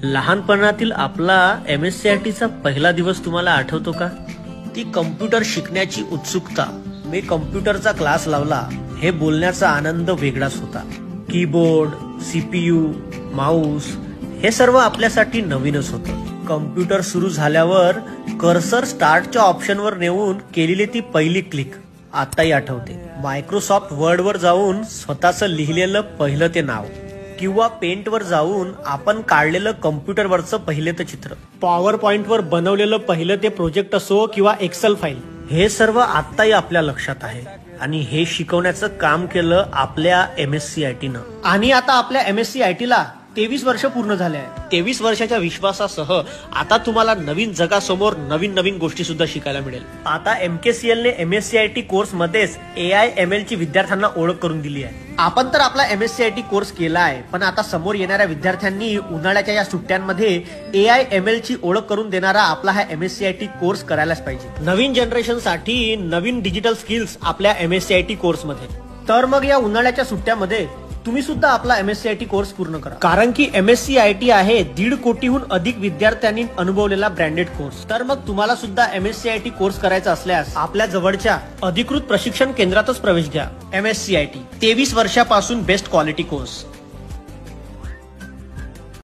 लहानपणातील आपला MSCITचा पहिला दिवस तुम्हाला आठवतो का? ती कम्प्युटर शिकण्याची उत्सुकता, मी कम्प्युटरचा क्लास लावला हे बोलण्याचा आनंद वेगळाच होता. कीबोर्ड, CPU, माऊस हे सर्व आपल्यासाठी नवीनच होतं. कम्प्युटर सुरू झाल्यावर कर्सर स्टार्टच्या ऑप्शनवर नेऊन केलेली ती पहिली क्लिक आताही आठवते. मायक्रोसॉफ्ट वर्डवर जाऊन स्वतःचं लिहिलेलं पहिलं ते नाव, किंवा पेंटवर जाऊन आपण काढलेलं कम्प्युटरवरचं पहिलं ते चित्र, पॉवर पॉइंटवर बनवलेलं पहिलं ते प्रोजेक्ट असो किंवा एक्सेल फाईल, हे सर्व आत्ताही आपल्या लक्षात आहे. आणि हे शिकवण्याचं काम केलं आपल्या MSCITनं. आणि आता आपल्या MSCITला 23 वर्ष पूर्ण झाले आहे. 23 वर्षाच्या विश्वासासह आता तुम्हाला नवीन जगासमोर नवीन नवीन गोष्टी सुद्धा शिकायला मिळेल. आता MKCLने MSCIT कोर्स मध्येच AI ML ची विद्यार्थ्यांना ओळख करून दिली आहे. आपण तर आपला MSCIT कोर्स केला आहे, पण आता समोर येणाऱ्या विद्यार्थ्यांनी उन्हाळ्याच्या या सुट्ट्यांमध्ये AI ML ची ओळख करून देणारा आपला हा MSCIT कोर्स करायलाच पाहिजे. नवीन जनरेशनसाठी नवीन डिजिटल स्किल्स आपल्या MSCIT कोर्समध्ये. तर मग या उन्हाळ्याच्या सुट्ट्यामध्ये तुम्ही सुद्धा आपला MSCIT कोर्स पूर्ण करा, कारण की MSCIT आहे 1.5 कोटीहून अधिक विद्यार्थ्यांनी अनुभवलेला ब्रँडेड कोर्स. तर मग तुम्हाला सुद्धा MSCIT कोर्स करायचा असल्यास आपल्या जवळच्या अधिकृत प्रशिक्षण केंद्रातच प्रवेश घ्या. MSCIT 23 वर्षापासून बेस्ट क्वालिटी कोर्स.